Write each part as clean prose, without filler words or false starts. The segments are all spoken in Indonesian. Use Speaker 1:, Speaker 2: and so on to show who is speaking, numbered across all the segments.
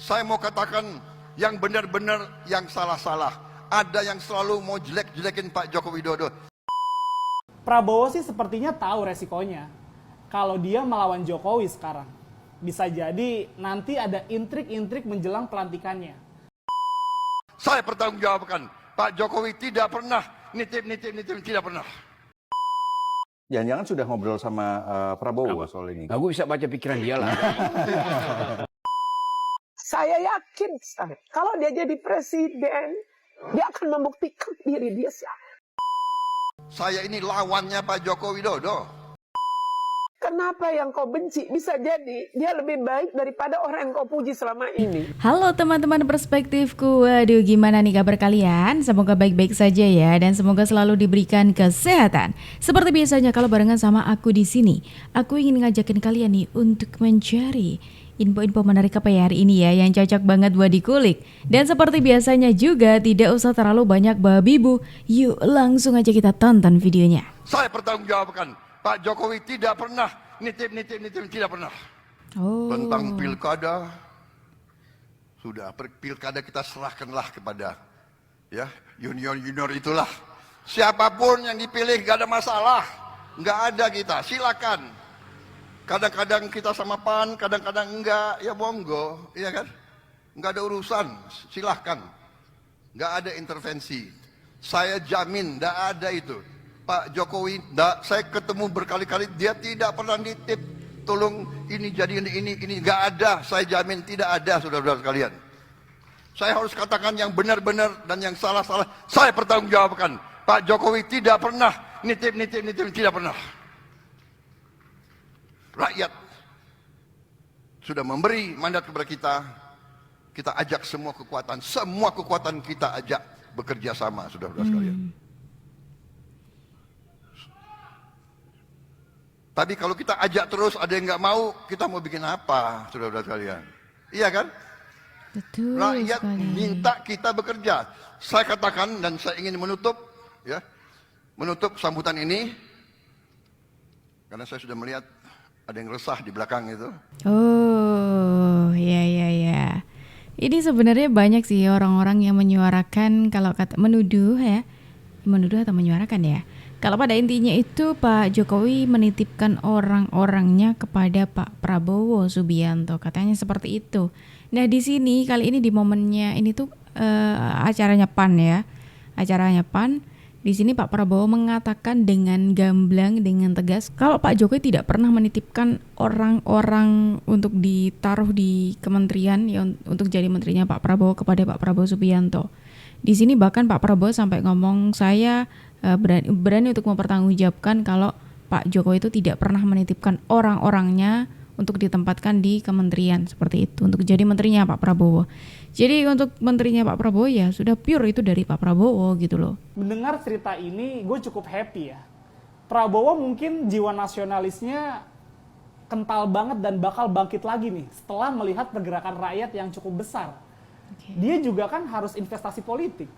Speaker 1: Saya mau katakan yang benar-benar, yang salah-salah. Ada yang selalu mau jelek-jelekin Pak Joko Widodo.
Speaker 2: Prabowo sih sepertinya tahu resikonya. Kalau dia melawan Jokowi sekarang, bisa jadi nanti ada intrik-intrik menjelang pelantikannya.
Speaker 1: Saya pertanggungjawabkan, Pak Jokowi tidak pernah nitip, tidak pernah.
Speaker 3: Jangan-jangan sudah ngobrol sama Prabowo soal ini.
Speaker 4: Aku bisa baca pikiran dia lah.
Speaker 5: Saya yakin sekali, kalau dia jadi presiden, dia akan membuktikan diri dia siapa.
Speaker 1: Saya ini lawannya Pak Joko Widodo.
Speaker 5: Kenapa yang kau benci bisa jadi dia lebih baik daripada orang yang kau puji selama ini.
Speaker 6: Halo teman-teman perspektifku, waduh gimana nih kabar kalian? Semoga baik-baik saja ya dan semoga selalu diberikan kesehatan. Seperti biasanya kalau barengan sama aku di sini, aku ingin ngajakin kalian nih untuk mencari info-info menarik apa ya hari ini ya yang cocok banget buat dikulik. Dan seperti biasanya juga tidak usah terlalu banyak babi bu, yuk langsung aja kita tonton videonya.
Speaker 1: Saya pertanggungjawabkan, Pak Jokowi tidak pernah nitip, tidak pernah. Tentang pilkada, sudah pilkada kita serahkanlah kepada ya junior itulah. Siapapun yang dipilih gak ada masalah, nggak ada kita, silakan. Kadang-kadang kita sama PAN, kadang-kadang enggak, ya monggo, iya kan? Nggak ada urusan, silahkan. Nggak ada intervensi. Saya jamin, nggak ada itu. Pak Jokowi, saya ketemu berkali-kali, dia tidak pernah nitip, tolong ini jadi ini, nggak ada, saya jamin tidak ada, saudara-saudara sekalian. Saya harus katakan yang benar-benar dan yang salah-salah, saya pertanggungjawabkan. Pak Jokowi tidak pernah nitip, tidak pernah. Rakyat sudah memberi mandat kepada kita ajak semua kekuatan kita ajak bekerja sama, saudara-saudara sekalian. Tapi kalau kita ajak terus ada yang nggak mau, kita mau bikin apa, saudara-saudara sekalian? Iya kan?
Speaker 6: Betul
Speaker 1: Rakyat
Speaker 6: sekali.
Speaker 1: minta kita bekerja. Saya katakan dan saya ingin menutup sambutan ini karena saya sudah melihat ada yang resah di belakang itu.
Speaker 6: Oh, ya. Ini sebenarnya banyak sih orang-orang yang menyuarakan kalau kata menuduh atau menyuarakan ya. Kalau pada intinya itu Pak Jokowi menitipkan orang-orangnya kepada Pak Prabowo Subianto, katanya seperti itu. Nah di sini kali ini di momennya ini tuh acaranya PAN ya, acaranya PAN. Di sini Pak Prabowo mengatakan dengan gamblang, dengan tegas, kalau Pak Jokowi tidak pernah menitipkan orang-orang untuk ditaruh di kementerian ya, untuk jadi menterinya Pak Prabowo kepada Pak Prabowo Subianto. Di sini bahkan Pak Prabowo sampai ngomong saya berani untuk mempertanggungjawabkan kalau Pak Jokowi itu tidak pernah menitipkan orang-orangnya untuk ditempatkan di kementerian seperti itu untuk jadi menterinya Pak Prabowo. Jadi untuk menterinya Pak Prabowo ya sudah pure itu dari Pak Prabowo gitu loh.
Speaker 2: Mendengar cerita ini gue cukup happy ya. Prabowo mungkin jiwa nasionalisnya kental banget dan bakal bangkit lagi nih setelah melihat pergerakan rakyat yang cukup besar. Dia juga kan harus investasi politik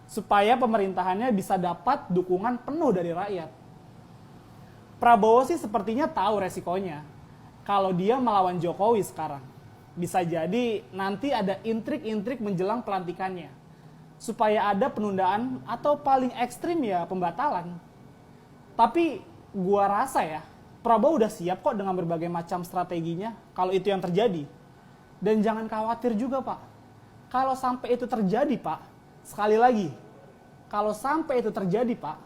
Speaker 2: supaya pemerintahannya bisa dapat dukungan penuh dari rakyat. Prabowo sih sepertinya tahu resikonya. Kalau dia melawan Jokowi sekarang, bisa jadi nanti ada intrik-intrik menjelang pelantikannya. Supaya ada penundaan atau paling ekstrim ya pembatalan. Tapi gua rasa ya, Prabowo udah siap kok dengan berbagai macam strateginya kalau itu yang terjadi. Dan jangan khawatir juga Pak. Kalau sampai itu terjadi Pak, sekali lagi, kalau sampai itu terjadi Pak,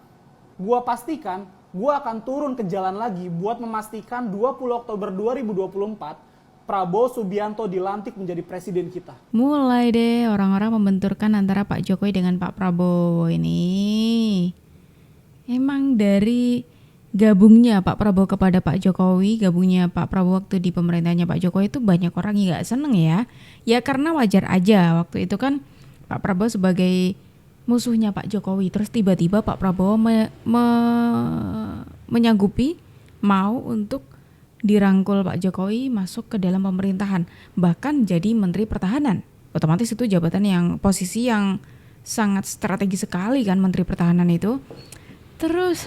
Speaker 2: gua pastikan gua akan turun ke jalan lagi buat memastikan 20 Oktober 2024 Prabowo Subianto dilantik menjadi presiden kita.
Speaker 6: Mulai deh orang-orang membenturkan antara Pak Jokowi dengan Pak Prabowo ini. Emang dari gabungnya Pak Prabowo kepada Pak Jokowi, gabungnya Pak Prabowo waktu di pemerintahnya Pak Jokowi itu banyak orang yang gak seneng ya. Ya karena wajar aja waktu itu kan Pak Prabowo sebagai musuhnya Pak Jokowi, terus tiba-tiba Pak Prabowo menyanggupi mau untuk dirangkul Pak Jokowi masuk ke dalam pemerintahan, bahkan jadi Menteri Pertahanan. Otomatis itu jabatan yang posisi yang sangat strategis sekali kan Menteri Pertahanan itu. Terus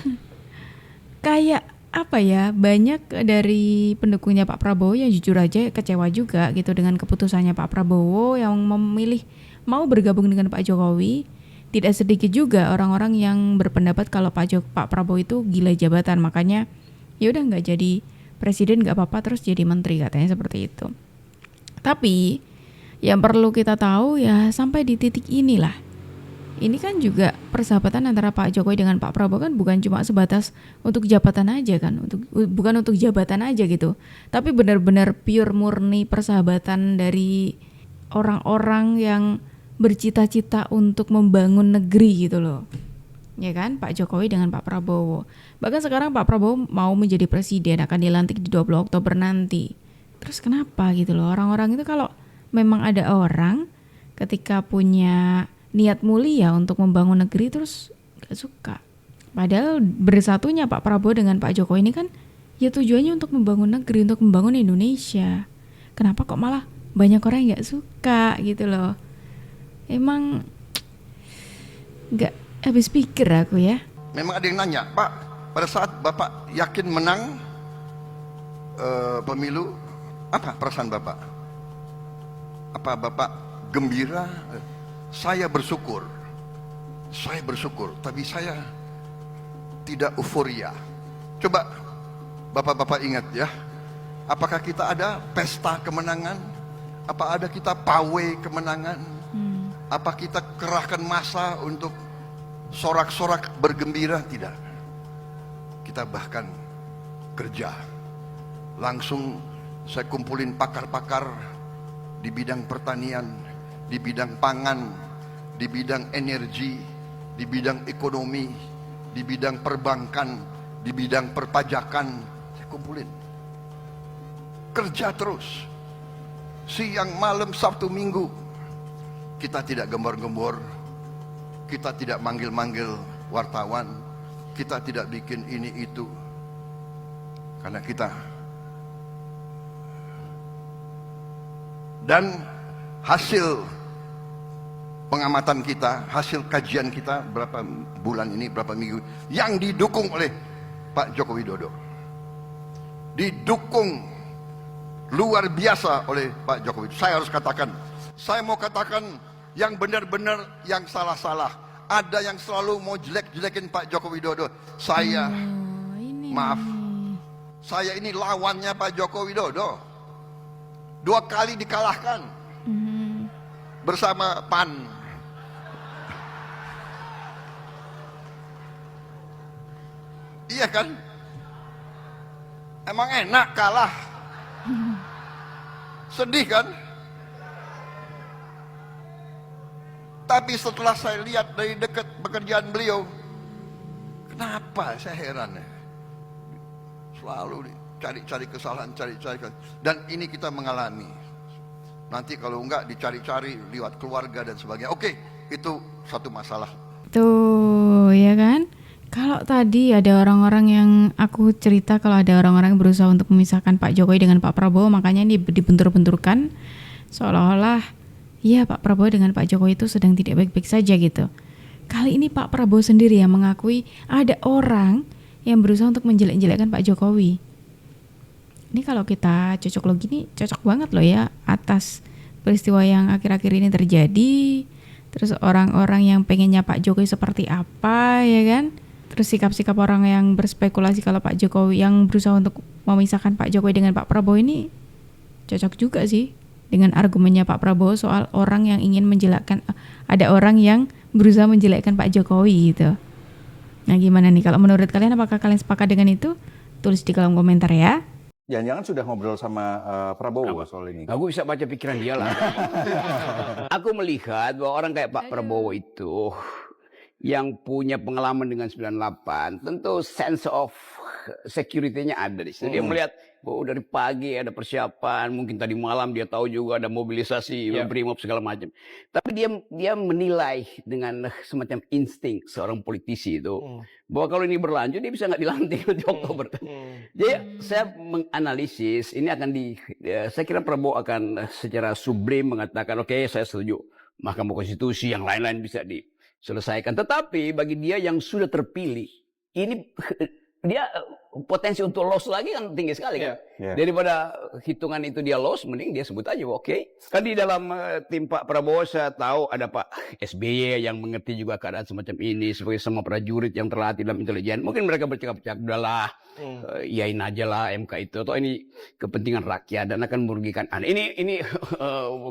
Speaker 6: kayak apa ya, banyak dari pendukungnya Pak Prabowo yang jujur aja kecewa juga gitu dengan keputusannya Pak Prabowo yang memilih mau bergabung dengan Pak Jokowi. Tidak sedikit juga orang-orang yang berpendapat kalau Pak Prabowo itu gila jabatan, makanya ya udah nggak jadi presiden nggak apa-apa, terus jadi menteri, katanya seperti itu. Tapi yang perlu kita tahu ya, sampai di titik inilah, ini kan juga persahabatan antara Pak Jokowi dengan Pak Prabowo kan bukan cuma sebatas untuk jabatan aja kan, bukan untuk jabatan aja gitu, tapi benar-benar pure murni persahabatan dari orang-orang yang bercita-cita untuk membangun negeri gitu loh. Ya kan, Pak Jokowi dengan Pak Prabowo. Bahkan sekarang Pak Prabowo mau menjadi presiden, akan dilantik di 20 Oktober nanti. Terus kenapa gitu loh, orang-orang itu kalau memang ada orang ketika punya niat mulia untuk membangun negeri terus gak suka. Padahal bersatunya Pak Prabowo dengan Pak Jokowi ini kan ya tujuannya untuk membangun negeri, untuk membangun Indonesia. Kenapa kok malah banyak orang yang gak suka gitu loh. Emang gak habis pikir aku ya.
Speaker 1: Memang ada yang nanya, Pak, pada saat Bapak yakin menang pemilu, apa perasaan Bapak? Apa Bapak gembira? Saya bersyukur, tapi saya tidak euforia. Coba Bapak-Bapak ingat ya, apakah kita ada pesta kemenangan? Apa ada kita pawai kemenangan? Apa kita kerahkan massa untuk sorak-sorak bergembira? Tidak. Kita bahkan kerja. Langsung saya kumpulin pakar-pakar di bidang pertanian, di bidang pangan, di bidang energi, di bidang ekonomi, di bidang perbankan, di bidang perpajakan. Saya kumpulin. Kerja terus. Siang, malam, Sabtu, Minggu. Kita tidak gembor-gembor, kita tidak manggil-manggil wartawan, kita tidak bikin ini itu, karena kita. Dan hasil pengamatan kita, hasil kajian kita berapa bulan ini, berapa minggu, yang didukung oleh Pak Joko Widodo, didukung luar biasa oleh Pak Joko Widodo. Saya harus katakan, saya mau katakan yang benar-benar, yang salah-salah. Ada yang selalu mau jelek-jelekin Pak Joko Widodo. Saya, maaf, saya ini lawannya Pak Joko Widodo. 2 kali dikalahkan bersama PAN. Iya kan? Emang enak kalah? Sedih kan? Tapi setelah saya lihat dari dekat pekerjaan beliau, kenapa saya heran ya? Selalu cari-cari kesalahan, cari-cari kesalahan. Dan ini kita mengalami. Nanti kalau enggak dicari-cari lewat keluarga dan sebagainya. Oke, itu satu masalah.
Speaker 6: Tuh, ya kan? Kalau tadi ada orang-orang yang aku cerita, kalau ada orang-orang yang berusaha untuk memisahkan Pak Jokowi dengan Pak Prabowo, makanya ini dibentur-benturkan seolah-olah ya Pak Prabowo dengan Pak Jokowi itu sedang tidak baik-baik saja gitu. Kali ini Pak Prabowo sendiri yang mengakui ada orang yang berusaha untuk menjelek-jelekkan Pak Jokowi. Ini kalau kita cocok logi ini cocok banget loh ya atas peristiwa yang akhir-akhir ini terjadi. Terus orang-orang yang pengennya Pak Jokowi seperti apa ya kan. Terus sikap-sikap orang yang berspekulasi kalau Pak Jokowi yang berusaha untuk memisahkan Pak Jokowi dengan Pak Prabowo ini cocok juga sih dengan argumennya Pak Prabowo soal orang yang ingin menjelekkan, ada orang yang berusaha menjelekkan Pak Jokowi gitu. Nah gimana nih kalau menurut kalian, apakah kalian sepakat dengan itu? Tulis di kolom komentar ya.
Speaker 3: Jangan-jangan sudah ngobrol sama Prabowo soal ini.
Speaker 4: Aku bisa baca pikiran dia lah. Aku melihat bahwa orang kayak Pak Prabowo itu yang punya pengalaman dengan 98, tentu sense of security-nya ada di situ. Dia melihat bahwa dari pagi ada persiapan, mungkin tadi malam dia tahu juga ada mobilisasi, brimob segala macam. Tapi dia menilai dengan semacam insting seorang politisi itu bahwa kalau ini berlanjut dia bisa nggak dilantik di Oktober. Jadi saya menganalisis ini akan saya kira Prabowo akan secara sublim mengatakan oke, saya setuju Mahkamah Konstitusi, yang lain-lain bisa diselesaikan. Tetapi bagi dia yang sudah terpilih, ini dia potensi untuk loss lagi kan tinggi sekali kan.
Speaker 3: Iya.
Speaker 4: Daripada hitungan itu dia loss, mending dia sebut aja oke. Kan di dalam tim Pak Prabowo saya tahu ada Pak SBY yang mengerti juga keadaan semacam ini, sebagai semua prajurit yang terlatih dalam intelijen. Mungkin mereka bercakap-cakap, udahlah, iyain aja lah MK itu. Atau ini kepentingan rakyat dan akan merugikan Anda. Ini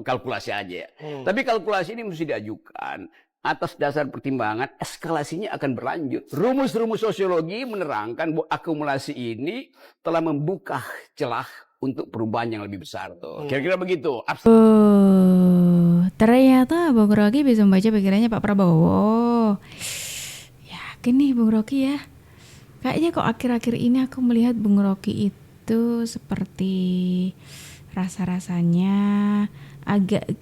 Speaker 4: kalkulasi aja ya. Tapi kalkulasi ini mesti diajukan. Atas dasar pertimbangan, eskalasinya akan berlanjut. Rumus-rumus sosiologi menerangkan bahwa akumulasi ini telah membuka celah untuk perubahan yang lebih besar tuh. Kira-kira begitu.
Speaker 6: Oh, ternyata Bung Rocky bisa membaca pikirannya Pak Prabowo. Yakin nih Bung Rocky ya. Kayaknya kok akhir-akhir ini aku melihat Bung Rocky itu seperti rasa-rasanya agak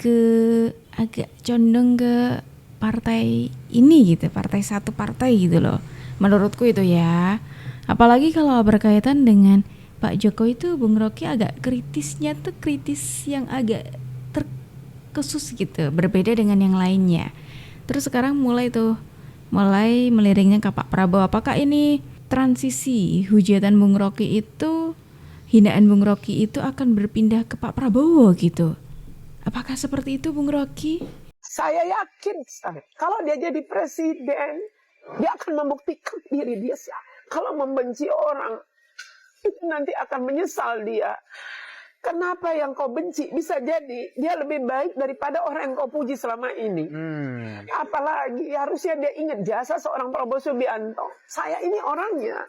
Speaker 6: condong ke partai ini gitu, satu partai gitu loh. Menurutku itu ya. Apalagi kalau berkaitan dengan Pak Jokowi itu Bung Rocky agak kritisnya tuh kritis yang agak terkhusus gitu, berbeda dengan yang lainnya. Terus sekarang mulai meliringnya ke Pak Prabowo. Apakah ini transisi hujatan Bung Rocky itu, hinaan Bung Rocky itu akan berpindah ke Pak Prabowo gitu? Apakah seperti itu Bung Rocky?
Speaker 5: Saya yakin kalau dia jadi presiden, dia akan membuktikan diri dia. Kalau membenci orang, itu nanti akan menyesal dia. Kenapa yang kau benci? Bisa jadi dia lebih baik daripada orang yang kau puji selama ini. Apalagi harusnya dia ingat jasa seorang Prabowo Subianto. Saya ini orangnya.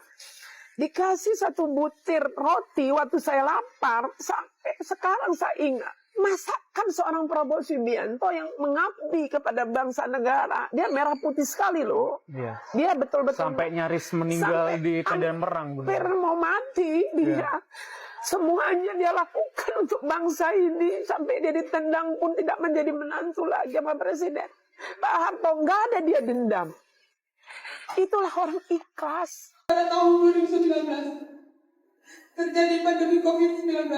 Speaker 5: Dikasih satu butir roti waktu saya lapar, sampai sekarang saya ingat. Masakan seorang Prabowo Subianto yang mengabdi kepada bangsa negara. Dia merah putih sekali loh.
Speaker 2: Iya.
Speaker 5: Dia betul-betul
Speaker 2: Sampai nyaris meninggal di medan perang.
Speaker 5: hampir mau mati dia. Semuanya dia lakukan untuk bangsa ini. Sampai dia ditendang pun tidak menjadi menantu lagi sama presiden. Pak Harto nggak ada dia dendam. Itulah orang ikhlas.
Speaker 7: Pada tahun 2019 terjadi pandemi COVID-19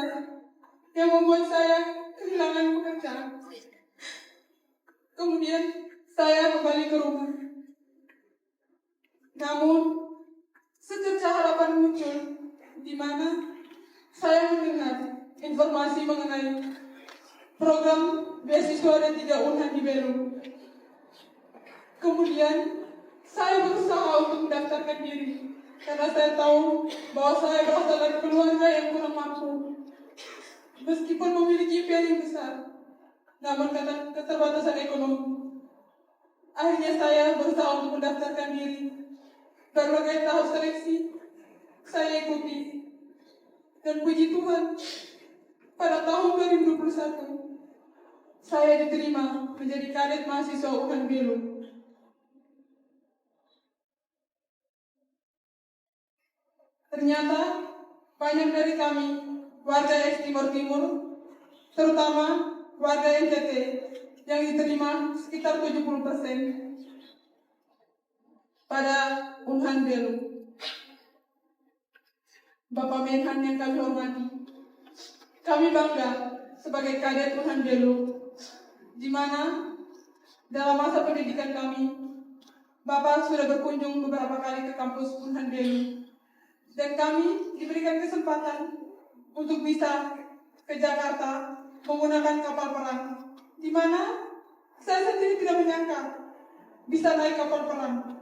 Speaker 7: yang membuat saya kehilangan pekerjaan. Kemudian saya kembali ke rumah. Namun secerca harapan muncul di mana saya mendengar informasi mengenai program beasiswa D3 Unhan di Belu. Kemudian saya berusaha untuk mendaftarkan diri karena saya tahu bahwa saya berasal dari keluarga yang kurang mampu. Meskipun memiliki impian yang besar, namun karena keterbatasan ekonomi, akhirnya saya berusaha untuk mendaftarkan diri. Berbagai tahap seleksi saya ikuti, dan puji Tuhan, pada tahun 2021 saya diterima menjadi kadet mahasiswa UNHAN Belu. Ternyata banyak dari kami warga eks Timur Timur, terutama warga NTT, yang diterima sekitar 70% pada Unhan Belu. Bapak Menhan yang kami hormati, kami bangga sebagai kadet Unhan Belu, di mana dalam masa pendidikan kami, Bapak sudah berkunjung beberapa kali ke kampus Unhan Belu, dan kami diberikan kesempatan untuk bisa ke Jakarta menggunakan kapal perang, di mana saya sendiri tidak menyangka bisa naik kapal perang.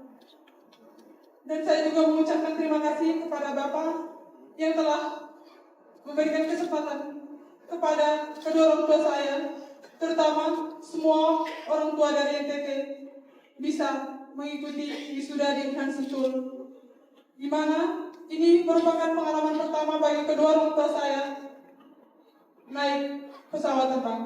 Speaker 7: Dan saya juga mengucapkan terima kasih kepada Bapak yang telah memberikan kesempatan kepada kedua orang tua saya, terutama semua orang tua dari NTT, bisa mengikuti wisuda di Unhan Sentul, di mana ini merupakan pengalaman pertama bagi kedua orang tua saya naik pesawat terbang.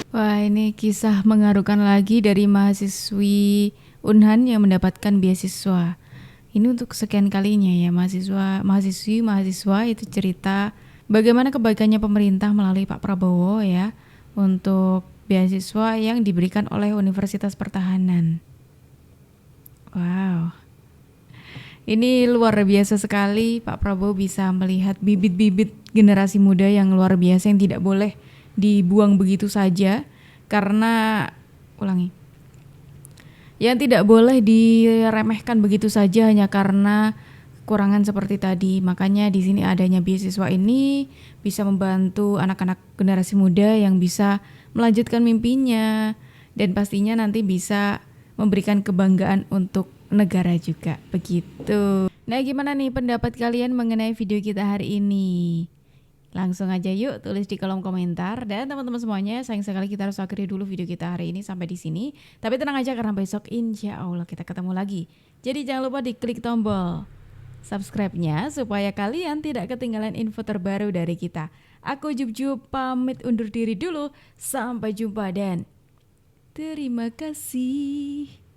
Speaker 6: Wah, ini kisah mengharukan lagi dari mahasiswi Unhan yang mendapatkan beasiswa. Ini untuk sekian kalinya ya, mahasiswa itu cerita bagaimana kebaikannya pemerintah melalui Pak Prabowo ya untuk beasiswa yang diberikan oleh Universitas Pertahanan. Wow. Ini luar biasa sekali, Pak Prabowo bisa melihat bibit-bibit generasi muda yang luar biasa yang tidak boleh dibuang begitu saja karena yang tidak boleh diremehkan begitu saja hanya karena kekurangan seperti tadi. Makanya di sini adanya beasiswa ini bisa membantu anak-anak generasi muda yang bisa melanjutkan mimpinya dan pastinya nanti bisa memberikan kebanggaan untuk negara juga, begitu. Nah, gimana nih pendapat kalian mengenai video kita hari ini? Langsung aja yuk tulis di kolom komentar. Dan teman-teman semuanya, sayang sekali kita harus akhiri dulu video kita hari ini sampai di sini. Tapi tenang aja karena besok insya Allah kita ketemu lagi. Jadi jangan lupa diklik tombol subscribe-nya supaya kalian tidak ketinggalan info terbaru dari kita. Aku Jub pamit undur diri dulu. Sampai jumpa dan terima kasih.